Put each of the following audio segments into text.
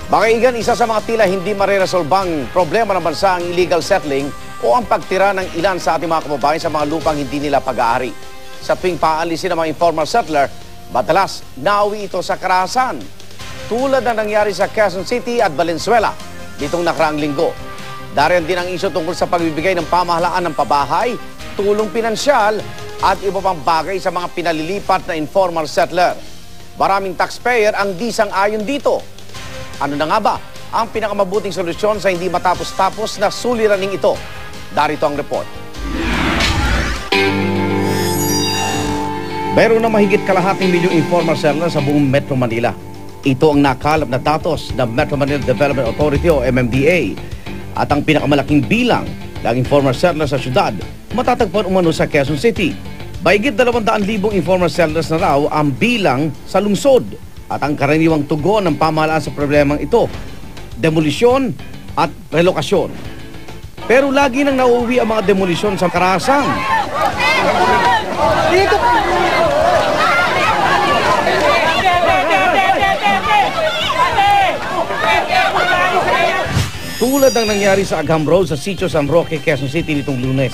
Bakaigan, isa sa mga tila hindi mareresolbang problema ng bansa ang illegal settling o ang pagtira ng ilan sa ating mga kababayan sa mga lupang hindi nila pag-aari. Sa tuwing paalisin ng mga informal settler, madalas nauwi ito sa karahasan. Tulad na nangyari sa Quezon City at Valenzuela nitong nakaraang linggo. Dariyan din ang isyu tungkol sa pagbibigay ng pamahalaan ng pabahay, tulong pinansyal at iba pang bagay sa mga pinalilipat na informal settler. Maraming taxpayer ang di sang-ayon dito. Ano na nga ba ang pinakamabuting solusyon sa hindi matapos-tapos na suliraning ito? Darito ang report. Mayroon na mahigit kalahating milyong informal settler sa buong Metro Manila. Ito ang nakalap na datos ng Metro Manila Development Authority o MMDA. At ang pinakamalaking bilang ng informal settler sa syudad matatagpuan umano sa Quezon City. Mahigit 200,000 informal settlers na raw ang bilang sa lungsod. At ang karaniwang tugon ng pamahalaan sa problemang ito, demolisyon at relokasyon. Pero lagi nang nauuwi ang mga demolisyon sa karahasan. Tulad ng nangyari sa Agham Road sa Sitio San Roque, Quezon City nitong Lunes.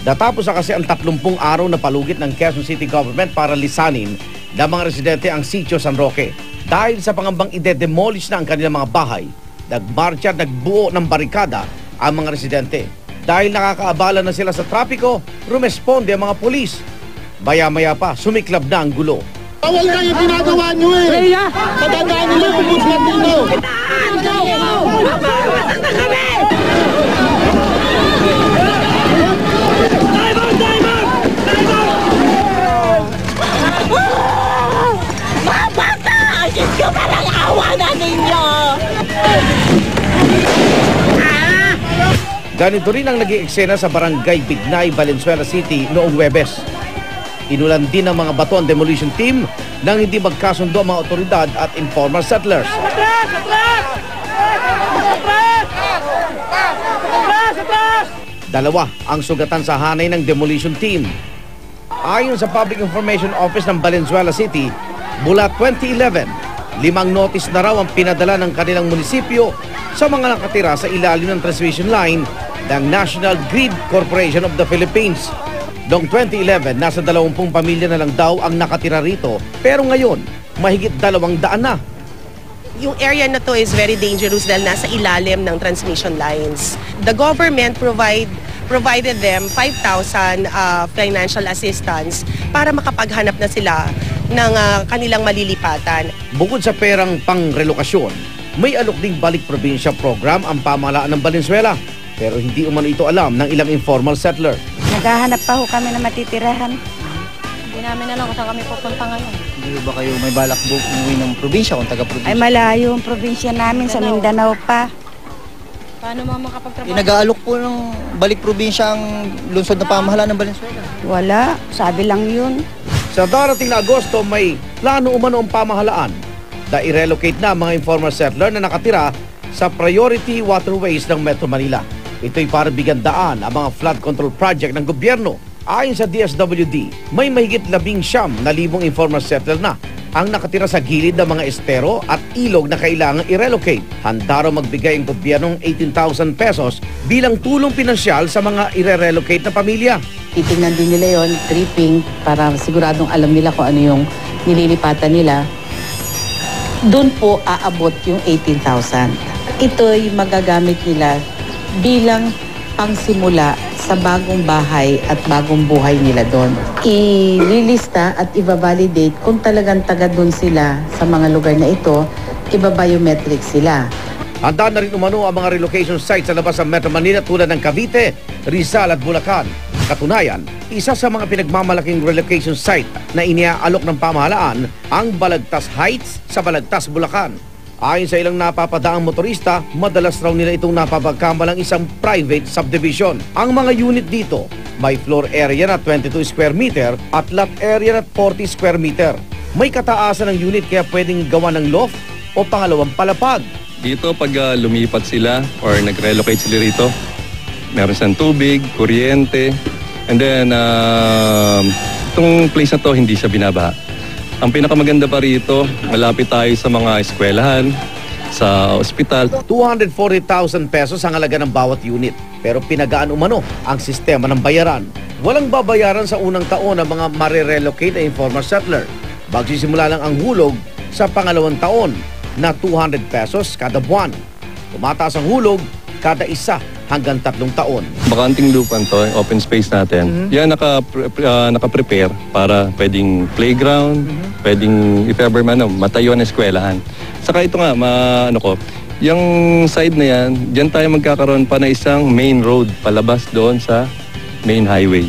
Natapos na kasi ang 30 araw na palugit ng Quezon City government para lisanin ng mga residente ang Sitio San Roque. Dahil sa pangambang ide-demolish na ang kanilang mga bahay, nagmarcha at nagbuo ng barikada ang mga residente. Dahil nakakaabala na sila sa trapiko, rumesponde ang mga pulis. Maya-maya pa, sumiklab na ang gulo. Bawal kayo ginagawa nyo eh! Patandaan nyo yung ombudsman dito! Ganito rin ang naging eksena sa Barangay Bignay, Valenzuela City noong Huwebes. Inulan din ng mga bato ang demolition team nang hindi magkasundo ang mga otoridad at informal settlers. Dalawa ang sugatan sa hanay ng demolition team. Ayon sa Public Information Office ng Valenzuela City, mula 2011, 5 notice na raw ang pinadala ng kanilang munisipyo sa mga nakatira sa ilalim ng transmission line ng National Grid Corporation of the Philippines. Noong 2011, nasa 20 pamilya na lang daw ang nakatira rito, pero ngayon, mahigit 200 na. Yung area na to is very dangerous dahil nasa ilalim ng transmission lines. The government provided them 5,000 financial assistance para makapaghanap na sila ng kanilang malilipatan. Bukod sa perang pang-relokasyon, may alok ding balik probinsya program ang pamahalaan ng Valenzuela. Pero hindi umano ito alam ng ilang informal settler. Naghahanap pa ho kami na matitirahan. Hindi namin alam kung saan kami pupunta ngayon. Hindi ba kayo may balak umuwi ng probinsya kung taga-probinsya? Ay malayo ang probinsya namin sa Mindanao pa. Paano makapagtrabaho? Nag-aalok po ng balik probinsya ang lungsod na pamahalaan ng Valenzuela? Wala, sabi lang yun. Sa darating na Agosto, may plano umano ang pamahalaan na i-relocate na mga informal settler na nakatira sa priority waterways ng Metro Manila. Ito'y para bigyan daan ang mga flood control project ng gobyerno. Ayon sa DSWD, may mahigit 19,000 informal settler na ang nakatira sa gilid ng mga estero at ilog na kailangang i-relocate. Handa raw magbigay ang gobyernong 18,000 pesos bilang tulong pinansyal sa mga i-relocate na pamilya. Titingnan din nila yon, tripping, para siguradong alam nila kung ano yung nililipatan nila. Doon po aabot yung 18,000. Ito'y magagamit nila bilang pangsimula sa bagong bahay at bagong buhay nila doon. I-lilista at i-validate kung talagang taga doon sila sa mga lugar na ito, i-biometric sila. Handa na rin umano ang mga relocation sites sa labas ng Metro Manila tulad ng Cavite, Rizal at Bulacan. Katunayan, isa sa mga pinagmamalaking relocation site na iniaalok ng pamahalaan ang Balagtas Heights sa Balagtas, Bulacan. Ayon sa ilang napapadaang motorista, madalas raw nila itong napapagkamalang isang private subdivision. Ang mga unit dito, may floor area na 22 square meter at lot area na 40 square meter. May kataasan ng unit kaya pwedeng gawa ng loft o pangalawang palapag. Dito pag lumipat sila or nag-relocate sila rito, meron silang tubig, kuryente, and then itong place na to hindi siya binabaha. Ang pinakamaganda pa rito, malapit tayo sa mga eskwelahan, sa ospital. 240,000 pesos ang halaga ng bawat unit. Pero pinagaan umano ang sistema ng bayaran. Walang babayaran sa unang taon ng mga marirelocate na informal settler. Magsisimula lang ang hulog sa pangalawang taon na 200 pesos kada buwan. Tumataas ang hulog kada 1 hanggang 3 taon. Bakanting lupan to, open space natin. Yan naka-prepare para pwedeng playground, pwedeng if ever man matayuan na eskwelahan. Saka ito nga, yung side na yan, diyan tayo magkakaroon pa na isang main road palabas doon sa main highway.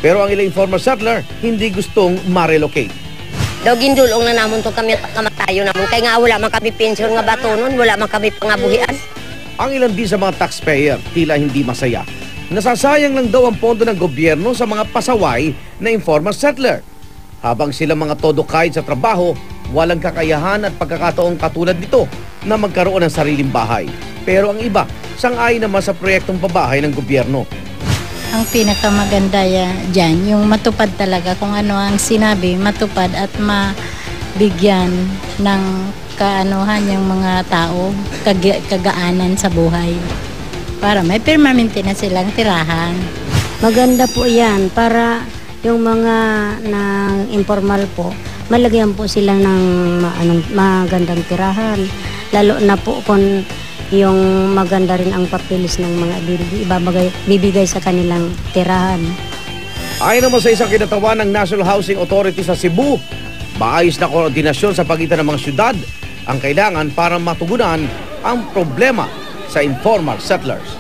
Pero ang ilang informal settler hindi gustong ma-relocate. Daw gindulong na namon to kami kamatayo namon kay nga wala man kami pension nga batonon, wala man kami pangabuhian. Ang ilan din sa mga taxpayer tila hindi masaya. Nasasayang lang daw ang pondo ng gobyerno sa mga pasaway na informal settler. Habang sila mga todo kahit sa trabaho, walang kakayahan at pagkakataong katulad nito na magkaroon ng sariling bahay. Pero ang iba, sang-ayon naman sa proyektong pabahay ng gobyerno. Ang pinakamaganda dyan, yung matupad talaga kung ano ang sinabi, matupad at mabigyan ng kaanuhan yung mga tao, kagaanan sa buhay. Para may permanente na silang tirahan. Maganda po yan para yung mga ng informal po, malagyan po sila ng magandang tirahan. Lalo na po kung yung maganda rin ang papilis ng mga bibigay sa kanilang tirahan. Ayon naman sa isang kinatawan ng National Housing Authority sa Cebu, maayos na koordinasyon sa pagitan ng mga syudad ang kailangan para matugunan ang problema sa informal settlers.